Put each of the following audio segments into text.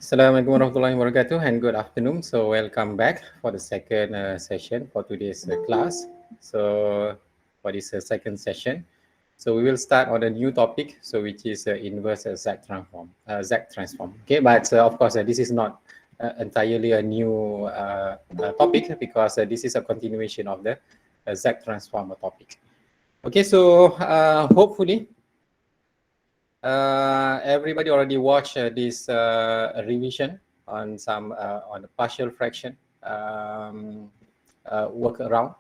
Assalamualaikum warahmatullahi wabarakatuh and good afternoon. So welcome back for the second session for today's class. So for this second session, so we will start on a new topic, so which is inverse Z transform. Okay, but of course this is not entirely a new topic because this is a continuation of the Z transform topic. Okay, so hopefully everybody already watched this revision on some on the partial fraction workaround.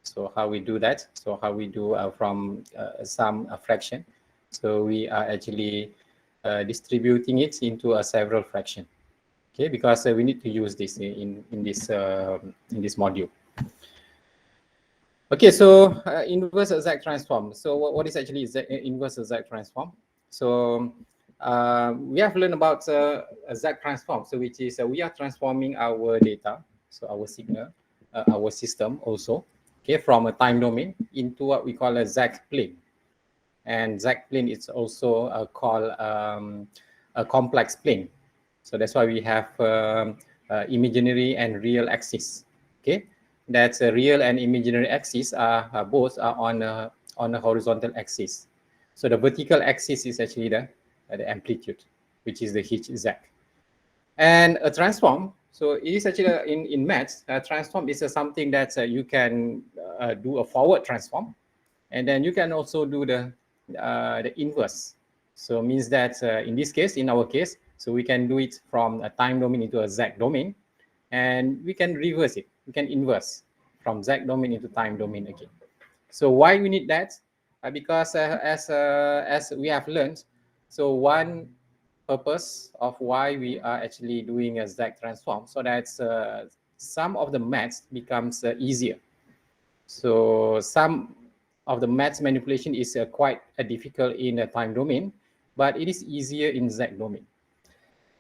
So how we do that? So how we do from some fraction? So we are actually distributing it into a several fraction. Okay, because we need to use this in this module. Okay, so inverse exact transform. So what is actually inverse exact transform? So we have learned about exact transform, so which is we are transforming our data, so our signal, our system also, okay, from a time domain into what we call a Z plane. And Z plane is also called a complex plane. So that's why we have imaginary and real axis. Okay, that's a real and imaginary axis are both are on a horizontal axis. So the vertical axis is actually the amplitude, which is the hz. And a transform, so it is actually in maths, a transform is something that you can do a forward transform, and then you can also do the inverse. So means that in this case, in our case, so we can do it from a time domain into a Z domain, and we can reverse it. We can inverse from Z domain into time domain again. So why we need that? Because as we have learned, so one purpose of why we are actually doing a Z transform, so that some of the maths becomes easier. So some of the maths manipulation is quite difficult in a time domain, but it is easier in Z domain.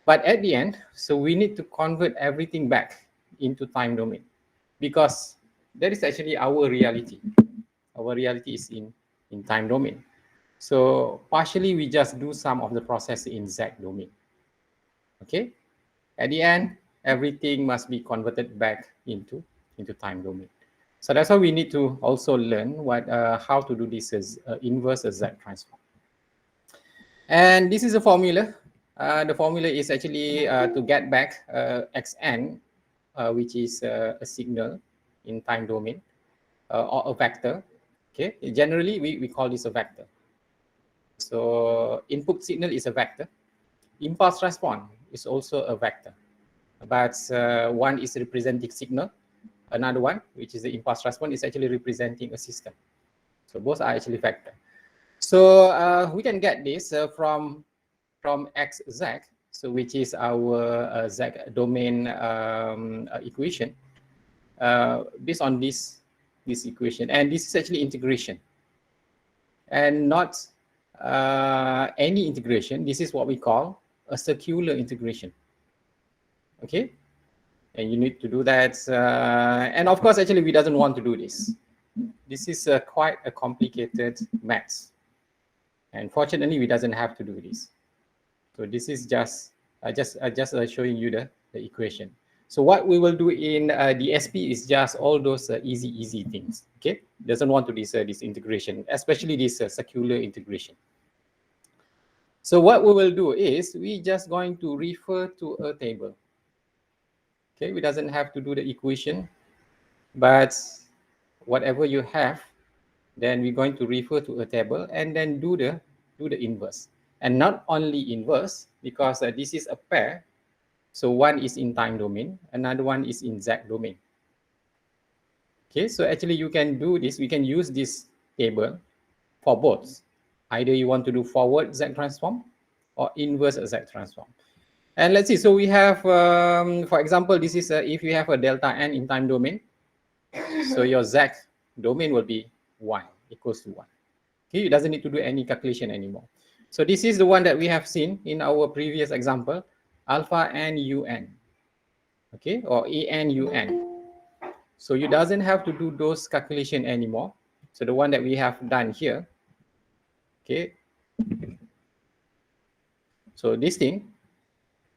But at the end, so we need to convert everything back into time domain, because that is actually our reality. Our reality is in time domain. So partially we just do some of the process in Z domain. Okay, at the end, everything must be converted back into time domain. So that's why we need to also learn how to do this as inverse Z transform. And this is a formula. The formula is actually to get back xn, which is a signal in time domain, or a vector. Okay, generally we call this a vector. So input signal is a vector. Impulse response is also a vector, but one is representing signal. Another one, which is the impulse response, is actually representing a system. So both are actually vector. So we can get this from xz, so which is our z domain equation, based on this equation, and this is actually integration, and not any integration. This is what we call a circular integration. Okay, and you need to do that, and of course, actually, we doesn't want to do this. This is quite a complicated maths, and fortunately, we doesn't have to do this. So this is just showing you the equation. So what we will do in DSP is just all those easy things. Okay, doesn't want to this integration, especially this circular integration. So what we will do is we just going to refer to a table. Okay, we doesn't have to do the equation, but whatever you have, then we're going to refer to a table and then do the inverse. And not only inverse, because this is a pair. So one is in time domain, another one is in Z domain. Okay, so actually you can do this. We can use this table for both. Either you want to do forward Z transform or inverse Z transform. And let's see. So we have, for example, this is if you have a delta n in time domain. So your Z domain will be 1, equals to 1. Okay, it doesn't need to do any calculation anymore. So this is the one that we have seen in our previous example, alpha n un, okay, or en un. So you doesn't have to do those calculation anymore. So the one that we have done here, okay. So this thing,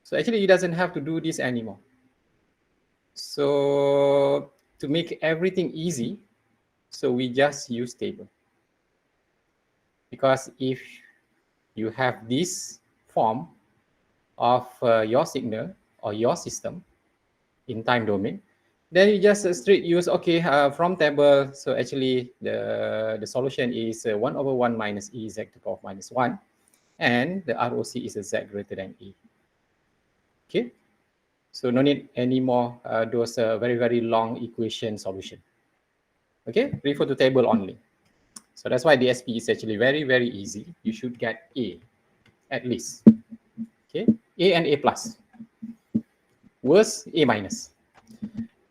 So actually, it doesn't have to do this anymore. So to make everything easy, so we just use table. Because if you have this form of your signal or your system in time domain, then you just straight use, okay, from table. So actually the solution is 1 over 1 minus e z to the power of minus 1. And the ROC is a z greater than e. Okay. So no need any more those very, very long equation solution. Okay, refer to table only. So that's why DSP is actually very, very easy. You should get A at least. Okay, A and A plus. Worst, A minus.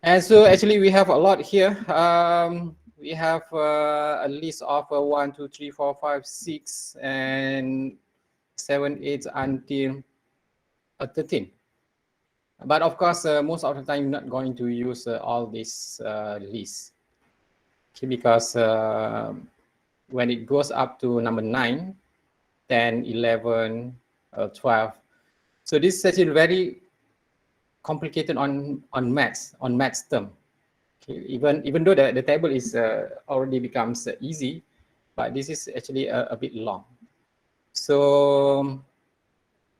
And so actually we have a lot here. We have a list of 1, 2, 3, 4, 5, 6, and 7, 8 until 13. But of course, most of the time, you're not going to use all this list. Okay, because when it goes up to number 9, 10, 11, 12, so this is actually very complicated on maths term. Okay, even though the table is already becomes easy, but this is actually a bit long. So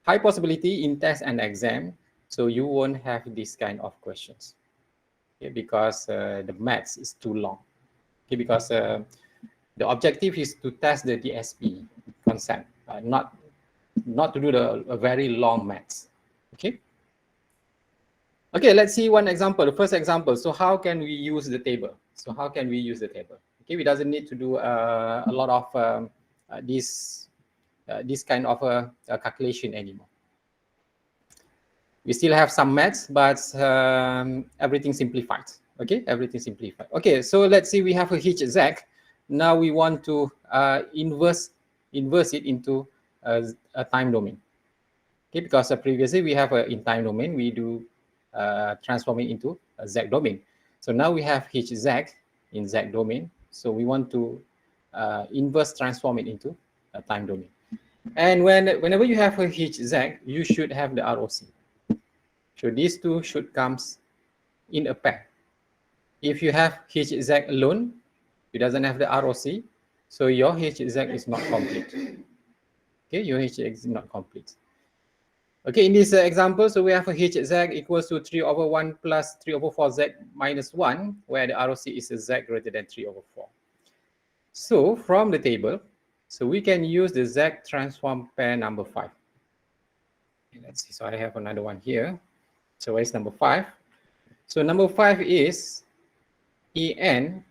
high possibility in test and exam, so you won't have this kind of questions. Okay, because the maths is too long. Okay, because the objective is to test the DSP concept, not to do a very long maths. Okay. Okay, let's see one example. The first example. So how can we use the table? So how can we use the table? Okay, we doesn't need to do a lot of this kind of calculation anymore. We still have some maths, but everything simplified. Okay, everything simplified. Okay, so let's see, we have a hitch Z. Now we want to inverse it into a time domain. Okay, because previously we have in time domain, we do transform it into a Z domain. So now we have hitch Z in Z domain. So we want to inverse transform it into a time domain. And whenever you have a hitch Z, you should have the ROC. So these two should come in a pair. If you have hitch Z alone, it doesn't have the ROC, so your hitch Z is not complete. Okay, your hitch Z is not complete. Okay, in this example, so we have a hitch Z equals to 3 over 1 plus 3 over 4 Z minus 1, where the ROC is a Z greater than 3 over 4. So from the table, so we can use the Z transform pair number 5. Okay, let's see, so I have another one here. So where is number 5? So number 5 is En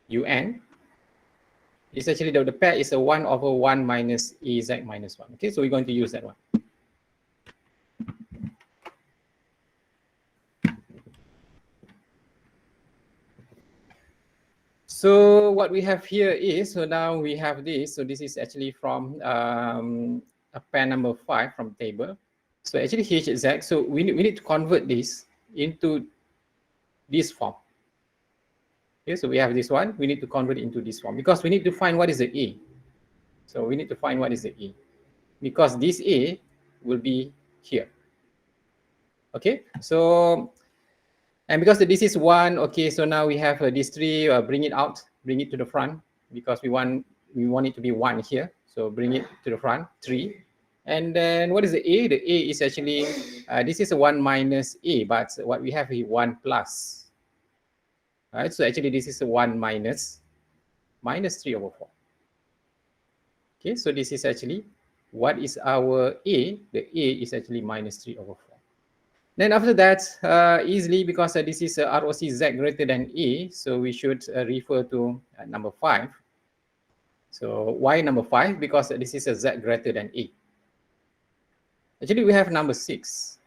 Un. It's actually the pair is a 1 over 1 minus Ez minus 1. Okay, so we're going to use that one. So what we have here is, so now we have this. So this is actually from a pair number 5 from table. So actually HZ, so we need to convert this into this form. Okay, so we have this one, we need to convert it into this form because we need to find what is the A. So we need to find what is the A, because this A will be here. Okay, so, and because this is 1, okay, so now we have this 3, bring it out, bring it to the front, because we want it to be 1 here. So bring it to the front, 3. And then what is the A? The A is actually, this is a 1 minus A, but what we have is 1 plus. All right, so actually this is a 1 minus 3 over 4. Okay, so this is actually, what is our A? The A is actually minus 3 over 4. Then after that, easily, because this is ROC Z greater than A, so we should refer to number 5. So why number 5? Because this is a Z greater than A. Actually, we have number 6.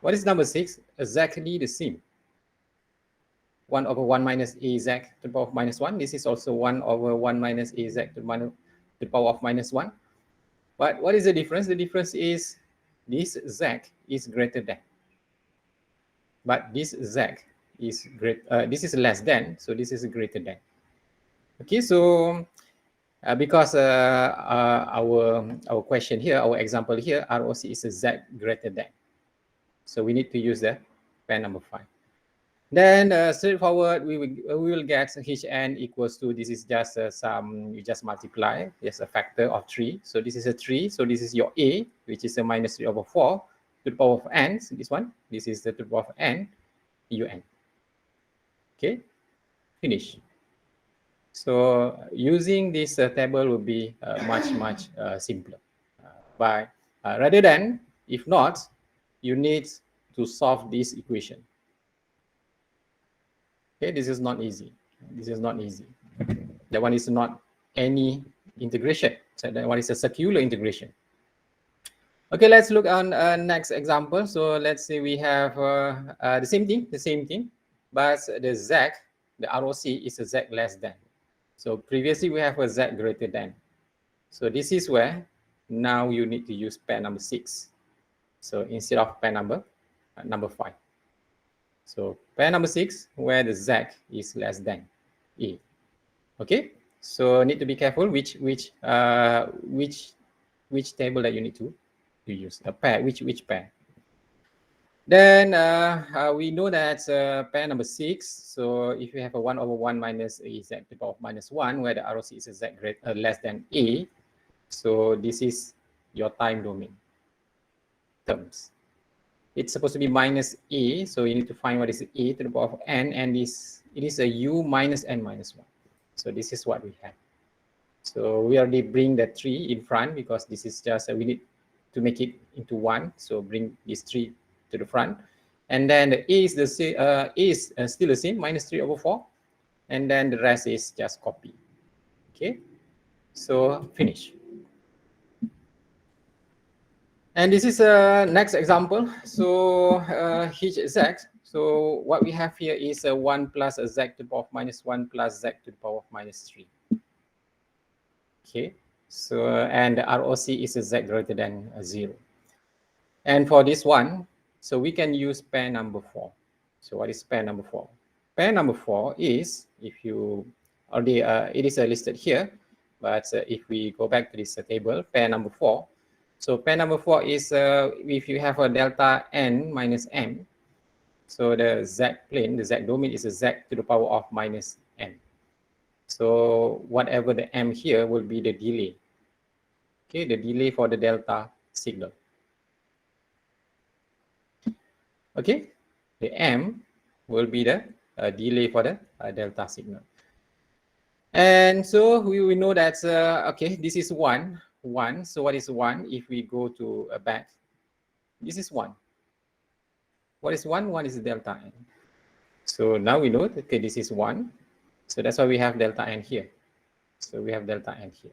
What is number 6? Exactly the same. 1 over 1 minus Az to the power of minus 1. This is also 1 over 1 minus Az to the power of minus 1. But what is the difference? The difference is this Z is greater than. But this Z is this is less than, so this is greater than. Okay, so because our question here, our example here, ROC is a Z greater than. So we need to use the pair number 5. Then straightforward, we will get hn equals to, this is just some, you just multiply, there's a factor of 3. So this is a 3. So this is your a, which is a minus 3 over 4 to the power of n. So this one, this is the to the power of n, un. Okay, finish. So using this table will be much simpler. But rather than, if not, you need to solve this equation. Okay, this is not easy. This is not easy. That one is not any integration. So that one is a circular integration. Okay, let's look on next example. So let's say we have the same thing, but the z, the ROC is a z less than. So previously we have a z greater than. So this is where now you need to use pair number 6. So instead of pair number 5. So pair number 6, where the z is less than a. Okay, so need to be careful which table that you need to use, a pair, which pair. Then we know that pair number 6. So if you have a 1 over 1 minus a z to the power of minus 1, where the ROC is a z less than a. So this is your time domain terms. It's supposed to be minus a, so you need to find what is a to the power of n, and it is a u minus n minus 1. So this is what we have. So we already bring the 3 in front because this is just, we need to make it into 1. So bring this 3 to the front. And then the a is the same, is still the same, minus 3 over 4. And then the rest is just copy. Okay, so finish. And this is a next example. So hz. So what we have here is a 1 plus a z to the power of minus 1 plus z to the power of minus 3. Okay, so and the ROC is a z greater than 0. And for this one, so we can use pair number 4. So what is pair number 4? Pair number 4 is, if you already, it is listed here, but if we go back to this table, pair number 4. So pair number 4 is if you have a delta n minus m. So the z plane, the z domain is a z to the power of minus n. So whatever the m here will be the delay. Okay, the delay for the delta signal. Okay, the m will be the delay for the delta signal. And so we know that, okay, this is 1. So what is 1? If we go to back, this is 1. What is 1? 1 is delta n. So now we know that, okay, this is 1. So that's why we have delta n here. So we have delta n here.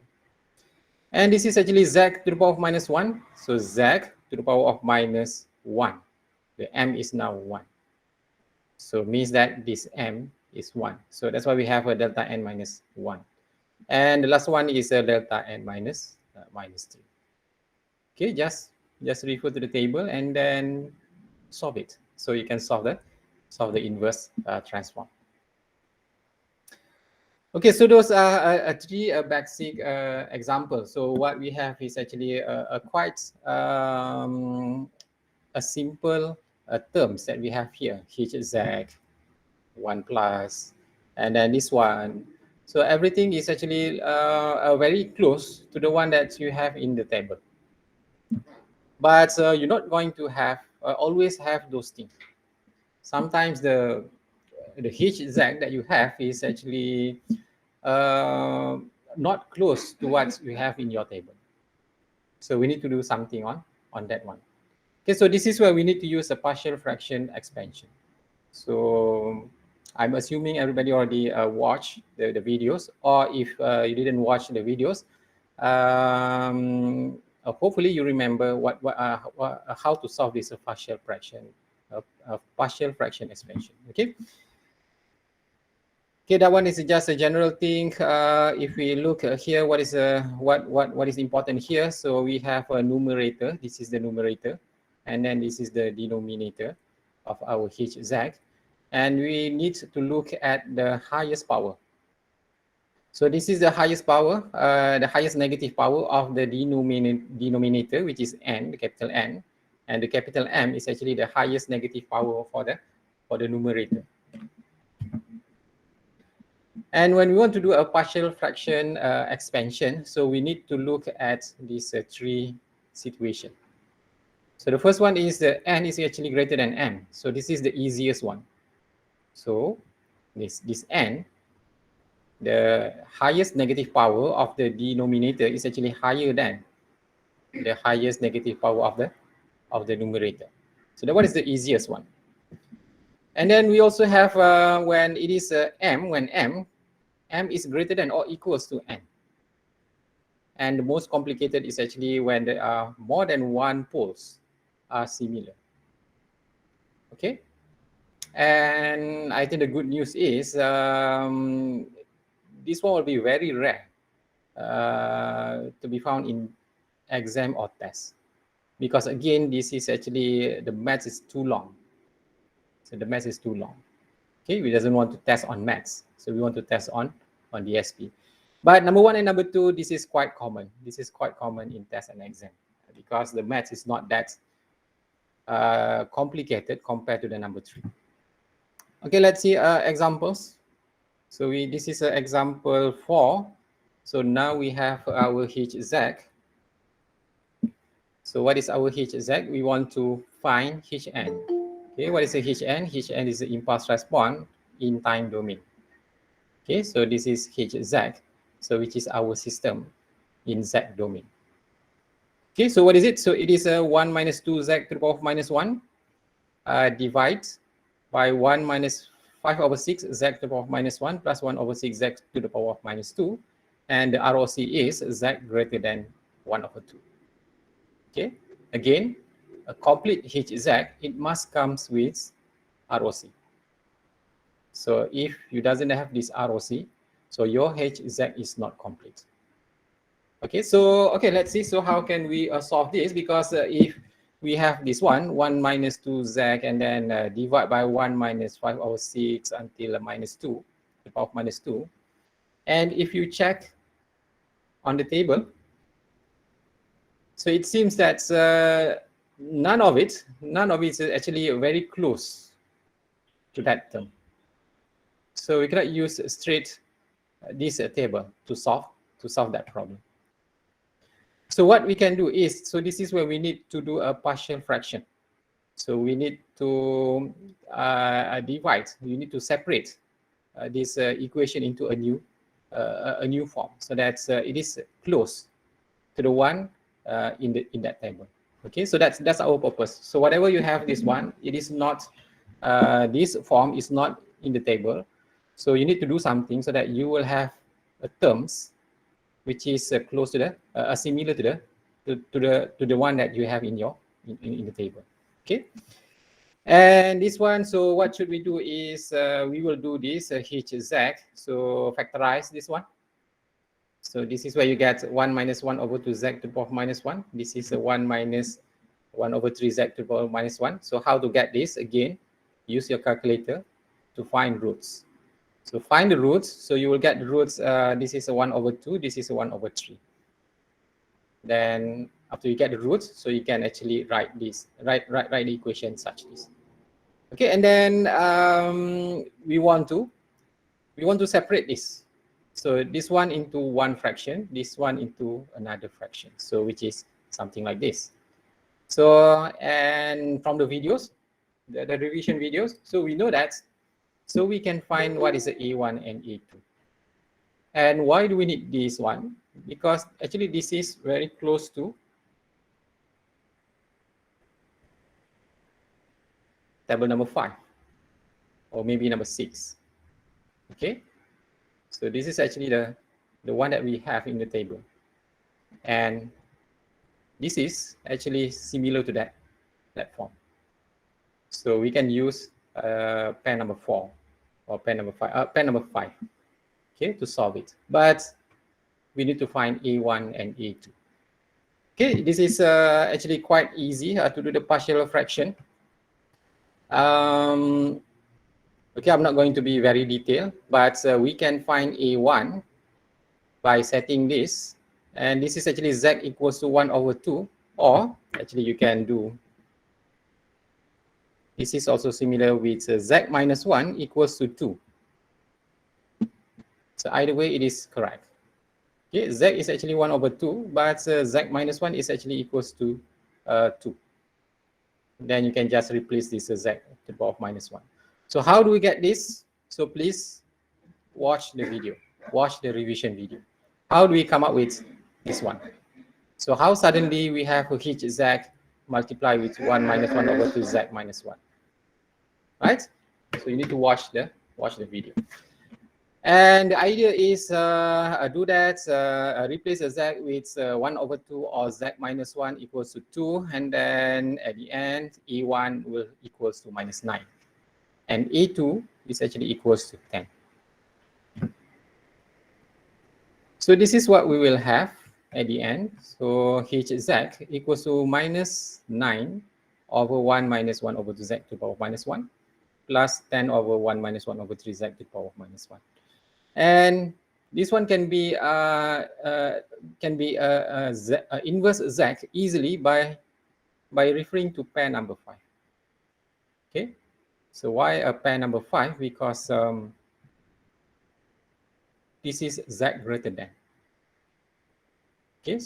And this is actually z to the power of minus 1. So z to the power of minus 1. The m is now 1. So means that this m is 1. So that's why we have a delta n minus 1. And the last one is a delta n minus 3. Okay, just refer to the table and then solve it. So you can solve the inverse transform. Okay, so those are 3 basic examples. So what we have is actually a quite a simple terms that we have here, hz, 1 plus, and then this one. So everything is actually very close to the one that you have in the table. But you're not going to have always have those things. Sometimes the hz that you have is actually not close to what you have in your table. So we need to do something on that one. Okay, so this is where we need to use a partial fraction expansion. So I'm assuming everybody already watched the videos, or if you didn't watch the videos, hopefully you remember how to solve this partial fraction expansion. Okay. Okay, that one is just a general thing. If we look here, what is important here? So we have a numerator. This is the numerator, and then this is the denominator of our hz, and we need to look at the highest power. So this is the highest power, the highest negative power of the denominator, which is n, the capital N. and the capital M is actually the highest negative power for the numerator. And when we want to do a partial fraction expansion, so we need to look at these three situations. So the first one is the n is actually greater than m. So this is the easiest one. So this n, the highest negative power of the denominator is actually higher than the highest negative power of the numerator. So that one is the easiest one. And then we also have when it is m, when m is greater than or equals to n. And the most complicated is actually when there are more than one poles are similar. Okay. And I think the good news is this one will be very rare to be found in exam or test. Because again, this is actually, the maths is too long. So the maths is too long. Okay, we doesn't want to test on maths. So we want to test on DSP. But number one and number two, this is quite common. This is quite common in test and exam because the maths is not that complicated compared to the number three. Okay, let's see examples. So this is example 4. So now we have our Hz. So what is our Hz? We want to find Hn. Okay, what is a Hn? Hn is the impulse response in time domain. Okay, so this is Hz, so which is our system in Z domain. Okay, so what is it? So it is a 1 minus 2z to the power of minus 1 divided by 1 minus 5 over 6 z to the power of minus 1 plus 1 over 6 z to the power of minus 2. And the ROC is z greater than 1 over 2. Okay, again, a complete Hz, it must come with ROC. So if you doesn't have this ROC, so your Hz is not complete. Okay, so let's see. So how can we solve this? Because if we have this 1 minus 2z and then divide by 1 minus 5 over 6 until minus 2, the power of minus 2. And if you check on the table, so it seems that none of it is actually very close to that term. So we cannot use straight this table to solve that problem. So what we can do is, so this is where we need to do a partial fraction. So we need to divide. We need to separate this equation into a new form, so that it is close to the one in that table. Okay, so that's our purpose. So whatever you have this one, it is not this form is not in the table. So you need to do something so that you will have terms which is close to the similar to the one that you have in your in the table. Okay, and this one, so what should we do is we will do this Hz. So factorize this one. So this is where you get 1 minus 1 over 2z to the power of minus 1. This is a 1 minus 1 over 3z to the power of minus 1. So how to get this? Again, use your calculator to find roots. So find the roots. So you will get the roots. This is a 1 over 2. This is a 1 over 3. Then after you get the roots, so you can actually write this, write the equation such this. Okay, and then we want to separate this. So this one into one fraction, this one into another fraction. So which is something like this. So, and from the videos, the revision videos, so we know that. So we can find what is the A1 and A2. And why do we need this one? Because actually this is very close to table number 5 or maybe number 6. Okay, so this is actually the one that we have in the table, and this is actually similar to that form. So we can use pen number 4 or pen number 5, okay, to solve it. But we need to find A1 and A2. Okay, this is actually quite easy to do the partial fraction. Okay, I'm not going to be very detailed, but we can find A1 by setting this. And this is actually Z equals to 1 over 2. Or actually you can do This is also similar with z minus 1 equals to 2. So either way, it is correct. Okay, z is actually 1 over 2, but z minus 1 is actually equals to 2. Then you can just replace this z to the power of minus 1. So how do we get this? So please watch the video, watch the revision video. How do we come up with this one? So how suddenly we have a h z multiplied with 1 minus 1 over 2 z minus 1, right? So you need to watch the video. And the idea is do that, replace the z with 1 over 2 or z minus 1 equals to 2. And then at the end, E1 will equals to minus 9. And E2 is actually equals to 10. So this is what we will have at the end. So hz equals to minus 9 over 1 minus 1 over 2 z to the power of minus 1 plus 10 over 1 minus 1 over 3 z to the power of minus 1. And this one can be inverse z easily by referring to pair number 5. Okay, so why a pair number 5? Because this is z greater than. Okay,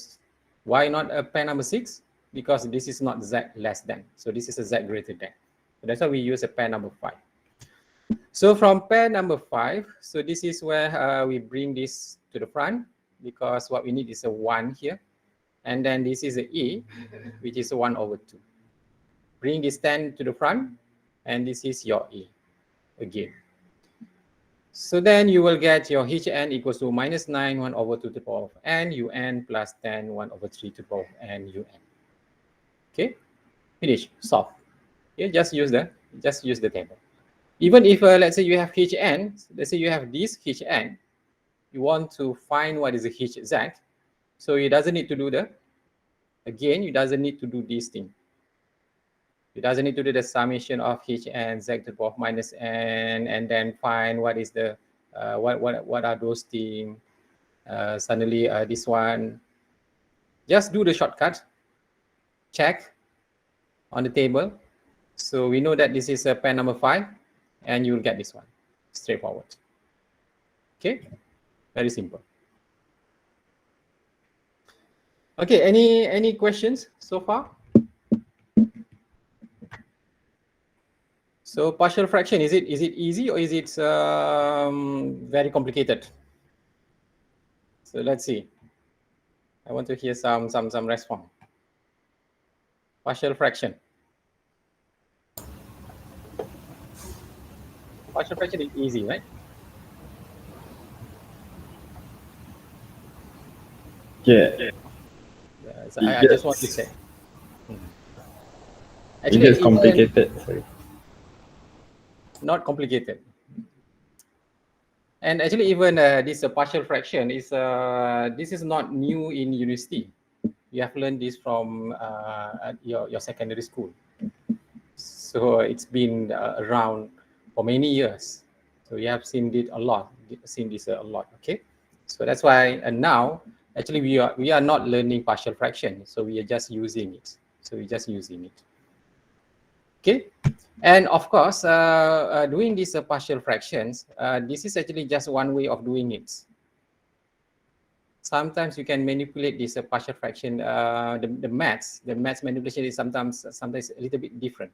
why not a pair number 6? Because this is not z less than. So this is a z greater than. So that's why we use a pair number 5. So from pair number 5, so this is where we bring this to the front, because what we need is a 1 here. And then this is a E, which is a 1 over 2. Bring this 10 to the front, and this is your E again. So then you will get your Hn equals to minus 9, 1 over 2 to the power of n, un plus 10, 1 over 3 to the power of n, un. Okay, finish, solve. Okay, just use the table. Even if, let's say you have Hn, let's say you have this Hn, you want to find what is the Hz, so it doesn't need to do it doesn't need to do this thing. It doesn't need to do the summation of Hn, z to the power of minus n, and then find what is the, what are those things, suddenly this one. Just do the shortcut, check on the table. So we know that this is a pair number 5. And you will get this one, straightforward. Okay, very simple. Okay, any questions so far? So partial fraction, is it easy or is it very complicated? So let's see. I want to hear some response. Partial fraction. Partial fraction is easy, right? Yeah. So I just want to say. Actually, it's complicated. Sorry. Not complicated. And actually, even this partial fraction is this is not new in university. You have learned this from your secondary school. So it's been around for many years. So you have seen it a lot, okay? So that's why, and now, actually we are not learning partial fraction. So we are just using it. Okay? And of course, doing these partial fractions, this is actually just one way of doing it. Sometimes you can manipulate this partial fraction. The maths manipulation is sometimes a little bit different.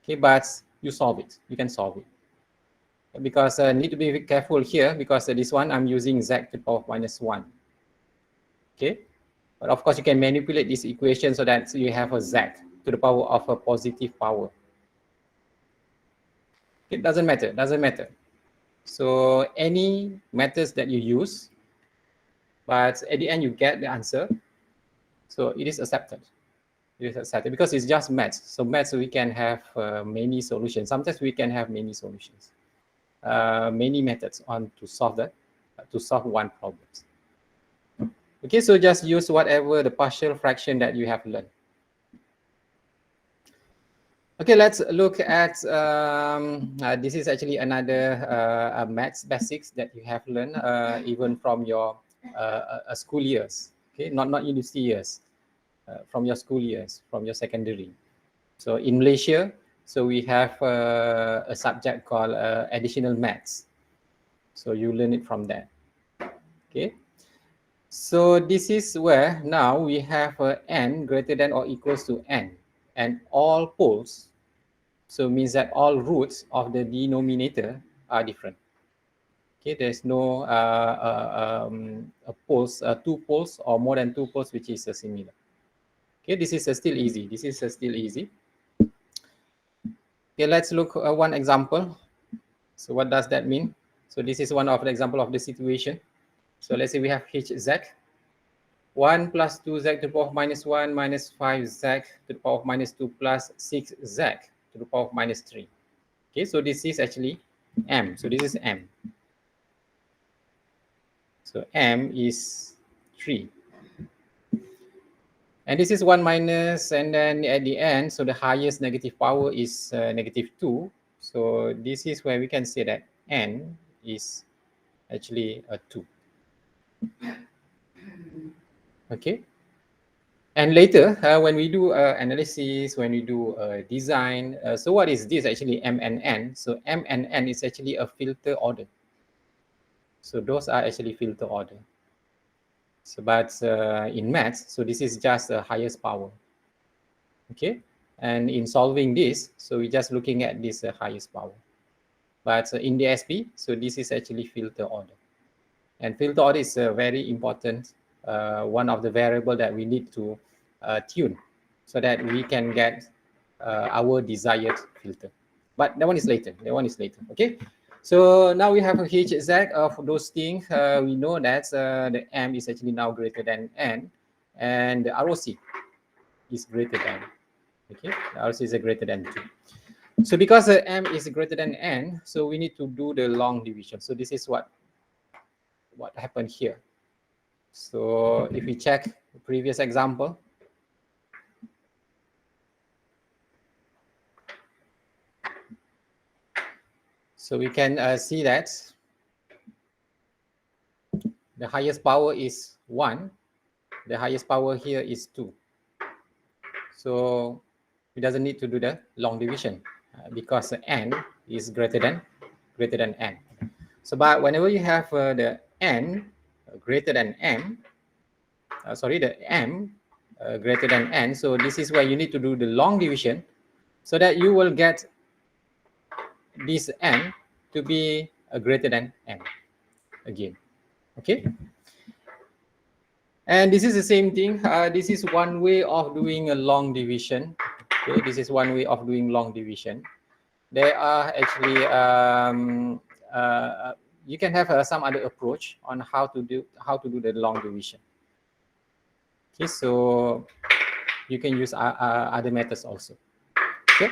Okay, but you solve it. You can solve it. Because need to be careful here, because this one I'm using z to the power of minus 1. Okay, but of course you can manipulate this equation so that you have a z to the power of a positive power. It doesn't matter. So any methods that you use, but at the end you get the answer. So it is accepted. Because it's just maths. So maths, we can have many solutions. Sometimes we can have many solutions, many methods to solve one problem. Okay, so just use whatever the partial fraction that you have learned. Okay, let's look at this is actually another maths basics that you have learned even from your school years. Okay, not university years. From your school years, from your secondary. So in Malaysia, So we have a subject called additional maths. So you learn it from that. Okay. So this is where now we have n greater than or equals to n, and all poles. So means that all roots of the denominator are different. Okay, there's no poles, two poles or more than two poles which is similar. Okay, this is still easy. This is still easy. Okay, let's look at one example. So what does that mean? So this is one of the example of the situation. So let's say we have hz, 1 plus 2z to the power of minus 1 minus 5z to the power of minus 2 plus 6z to the power of minus 3. Okay, so this is actually m. So this is m. So m is 3. And this is 1 minus, and then at the end, so the highest negative power is negative 2. So this is where we can say that n is actually a 2. Okay. And later, when we do analysis, when we do design, so what is this actually m and n? So m and n is actually a filter order. So those are actually filter order. So but in maths, so this is just the highest power. Okay. And in solving this, so we're just looking at this highest power. But in DSP, so this is actually filter order. And filter order is a very important, one of the variable that we need to tune so that we can get our desired filter. But that one is later. That one is later. Okay. So now we have a hz of those things. We know that the m is actually now greater than n, and the ROC is greater than. Okay, the ROC is greater than 2. So because m is greater than n, so we need to do the long division. So this is what happened here. So if we check the previous example, so we can see that the highest power is 1. The highest power here is 2. So it doesn't need to do the long division because n is greater than n. So but whenever you have the n greater than m, the m greater than n, so this is where you need to do the long division so that you will get this n to be greater than n again. Okay. And this is the same thing. This is one way of doing a long division. Okay, this is one way of doing long division. There are actually you can have some other approach on how to do the long division. Okay, so you can use other methods also. Okay.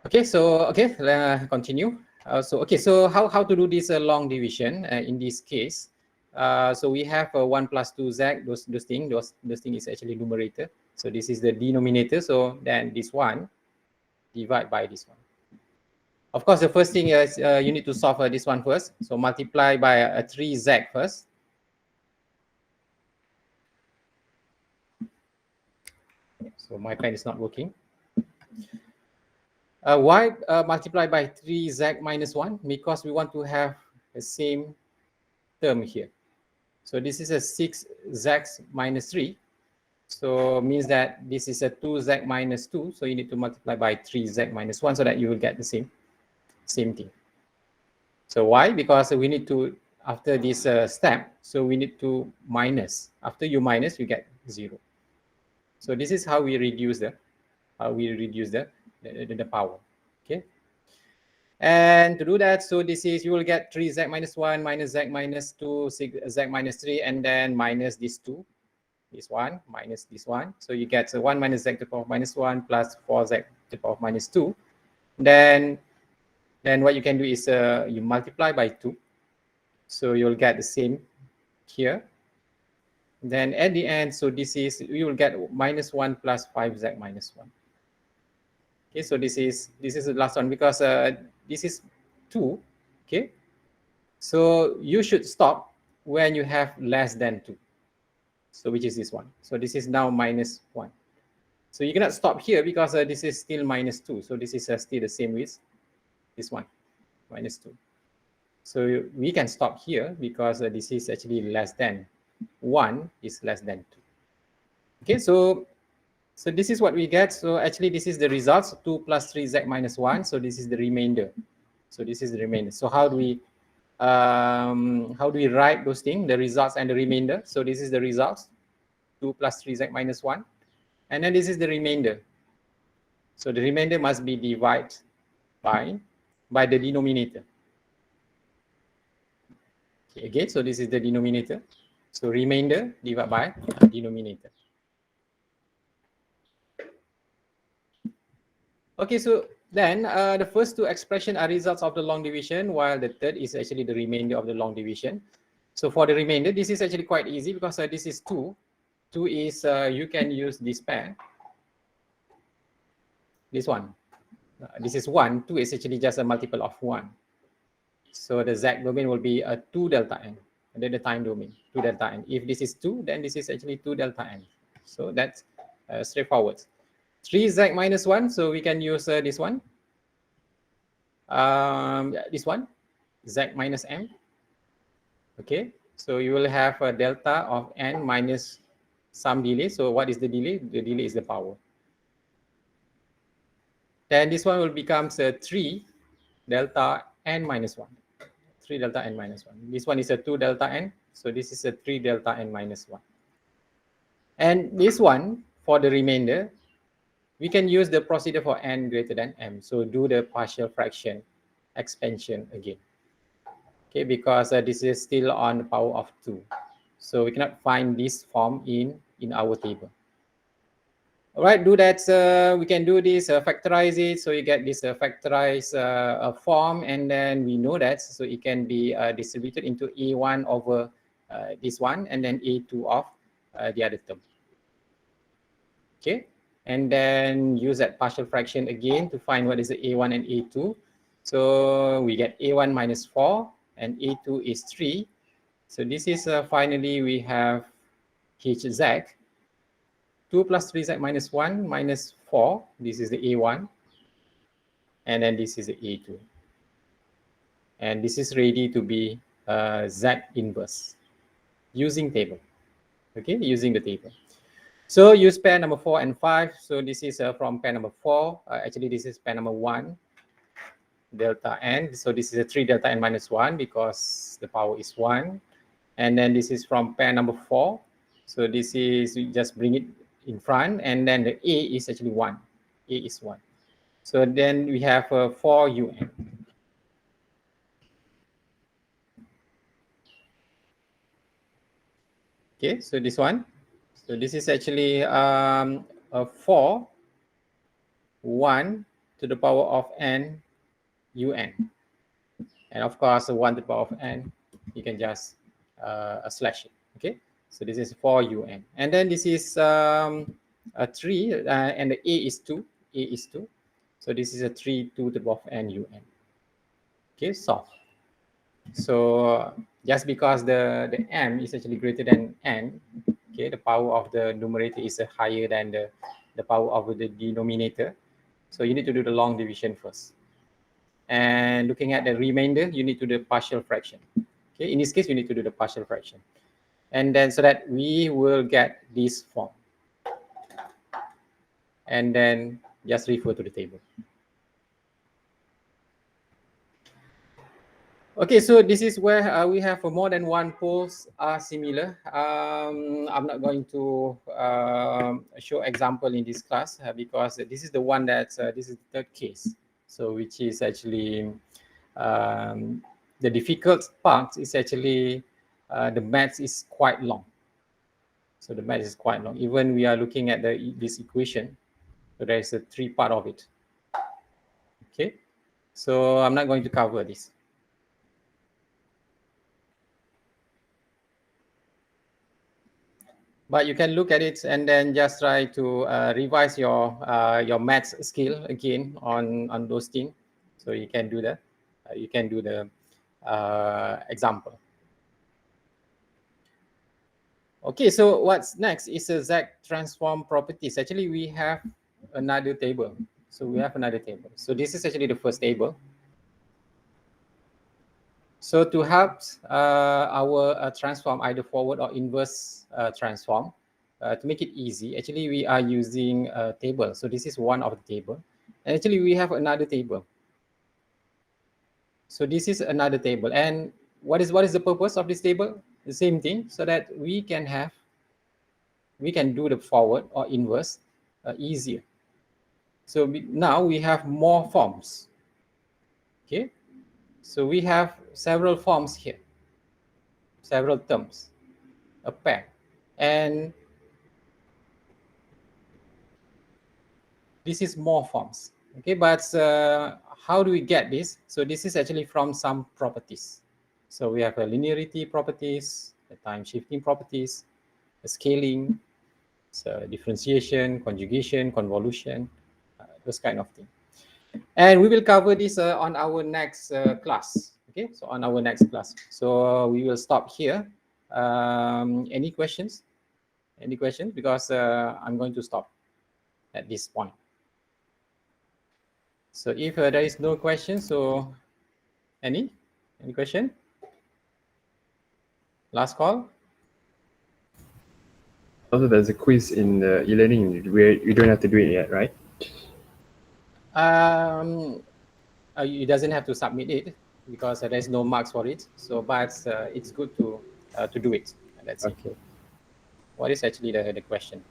Okay, so continue. So how to do this long division in this case? So we have 1 plus 2z. Those thing is actually numerator. So this is the denominator. So then this one divide by this one. Of course, the first thing is you need to solve this one first. So multiply by 3z first. So my pen is not working. Why multiply by 3z minus 1? Because we want to have the same term here. So this is a 6z minus 3. So means that this is a 2z minus 2. So you need to multiply by 3z minus 1 so that you will get the same thing. So why? Because we need to, after this step, so we need to minus. After you minus, you get 0. So this is how we reduce the power. Okay. And to do that, so this is, you will get 3z minus 1 minus z minus 2, 6z minus 3, and then minus this 2, this one, minus this one. So you get 1 minus z to the power of minus 1 plus 4z to the power of minus 2. Then what you can do is you multiply by 2. So you'll get the same here. Then at the end, so this is, we will get -1 plus 5z minus 1. Okay, so this is the last one because this is 2. Okay, so you should stop when you have less than 2. So which is this one. So this is now -1. So you cannot stop here because this is still -2. So this is still the same with this one, -2. So we can stop here because this is actually less than 1 is less than 2. Okay, so this is what we get. So actually this is the results, 2 plus 3z minus 1. So this is the remainder. So this is the remainder. So how do we write those things, the results and the remainder? So this is the results, 2 plus 3z minus 1. And then this is the remainder. So the remainder must be divided by the denominator. Okay, again, so this is the denominator. So remainder divided by denominator. Okay, so then the first two expressions are results of the long division, while the third is actually the remainder of the long division. So for the remainder, this is actually quite easy because this is 2. 2 is, you can use this pair. This one. This is 1. 2 is actually just a multiple of 1. So the z domain will be a 2 delta n. And then the time domain, 2 delta n. If this is 2, then this is actually 2 delta n. So that's straightforward. 3z minus 1, so we can use this one. This one, z minus m. Okay, so you will have a delta of n minus some delay. So what is the delay? The delay is the power. Then this one will become 3 delta n minus 1. 3 delta n minus 1. This one is a 2 delta n. So this is a 3 delta n minus 1. And this one, for the remainder, we can use the procedure for n greater than m. So do the partial fraction expansion again. Okay, because this is still on the power of 2. So we cannot find this form in our table. All right, do that. We can do this, factorize it. So you get this factorized form, and then we know that. So it can be distributed into A1 over this one, and then A2 of the other term. Okay, and then use that partial fraction again to find what is the A1 and A2. So we get A1 minus 4, and A2 is 3. So this is finally we have Hz. 2 plus 3z minus 1 minus 4. This is the A1. And then this is the A2. And this is ready to be Z inverse using table. Okay, using the table. So use pair number 4 and 5. So this is from pair number 4. Actually, this is pair number 1, delta n. So this is a 3 delta n minus 1 because the power is 1. And then this is from pair number 4. So this is, we just bring it in front, and then the A is actually 1. A is 1. So then we have 4 UN. Okay, so this one. So this is actually a 4, 1 to the power of n UN. And of course, 1 to the power of n, you can just slash it. Okay, so this is 4 UN. And then this is a 3, and the A is 2. A is 2. So this is a 3 to the power of n UN. Okay, solve. So just because the m is actually greater than n, okay, the power of the numerator is higher than the power of the denominator. So you need to do the long division first. And looking at the remainder, you need to do the partial fraction. Okay, in this case, you need to do the partial fraction. And then so that we will get this form. And then just refer to the table. Okay, so this is where we have more than one poles are similar. I'm not going to show example in this class because this is the one that this is the third case. So which is actually the difficult part is actually the maths is quite long. So the math is quite long. Even we are looking at this equation, so there is a 3 part of it. Okay, so I'm not going to cover this. But you can look at it and then just try to revise your maths skill again on those things. So you can do the example. Okay, so what's next is a Z transform properties. Actually, we have another table. So we have another table. So this is actually the first table. So to help our transform, either forward or inverse transform, to make it easy, actually we are using a table. So this is one of the table. And actually we have another table. So this is another table. And what is the purpose of this table? The same thing, so that we can do the forward or inverse easier. So now we have more forms. Okay, so we have several forms here, several terms, a pair, and this is more forms. Okay, but how do we get this? So this is actually from some properties. So we have a linearity properties, the time shifting properties, the scaling, so differentiation, conjugation, convolution, those kind of things. And we will cover this on our next class. Okay, so on our next class. So we will stop here. Any questions? Any questions? Because I'm going to stop at this point. So if there is no question, so any question? Last call. Also, there's a quiz in the e-learning where you don't have to do it yet, right? You doesn't have to submit it because there's no marks for it. So, but it's good to do it. Let's see. Okay. What is actually the question?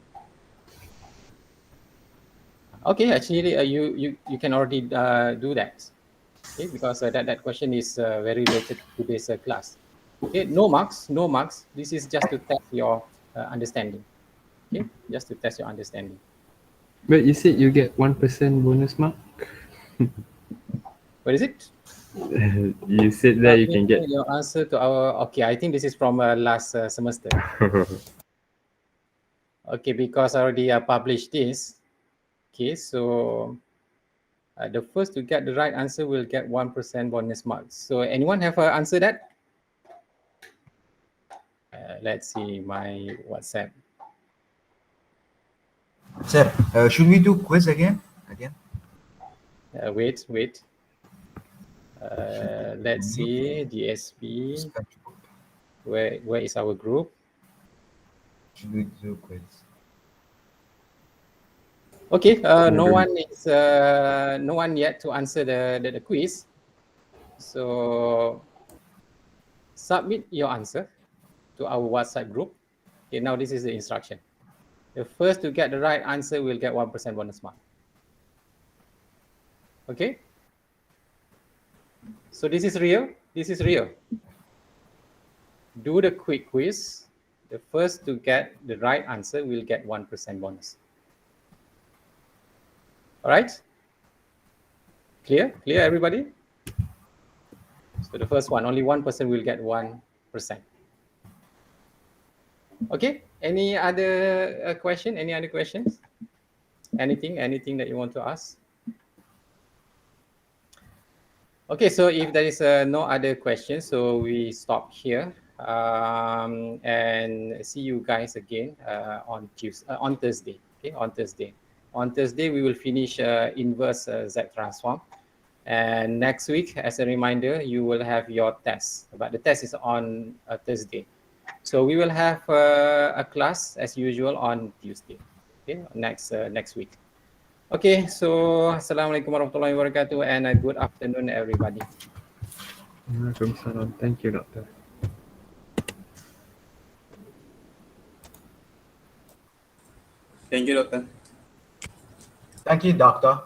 Okay, actually, you can already do that. Okay, because that question is very related to this class. Okay, no marks. This is just to test your understanding. Okay, just to test your understanding. But you said you get 1% bonus mark. What is it? You said that you can get your answer to our. Okay, I think this is from last semester. Okay, because I already published this. Okay, so the first to get the right answer will get 1% bonus marks. So anyone have answered that? Let's see my WhatsApp. Sir, should we do quiz again? Wait. Let's see DSP. Where is our group? Should we do quiz? Okay, no one yet to answer the quiz. So submit your answer to our WhatsApp group. Okay, now this is the instruction. The first to get the right answer will get 1% bonus mark. Okay. So this is real. Do the quick quiz. The first to get the right answer will get 1% bonus. All right. Clear, everybody? So the first one, only 1% will get 1%. Okay. Any other question? Any other questions? Anything that you want to ask? Okay, so if there is no other questions, so we stop here and see you guys again on Thursday. Okay, on Thursday we will finish inverse Z transform, and next week, as a reminder, you will have your test. But the test is on Thursday, so we will have a class as usual on Tuesday. Okay, next week. Okay, so Assalamualaikum warahmatullahi wabarakatuh and a good afternoon, everybody. Waalaikumsalam. Thank you, Doctor. Thank you, Doctor. Thank you, Doctor.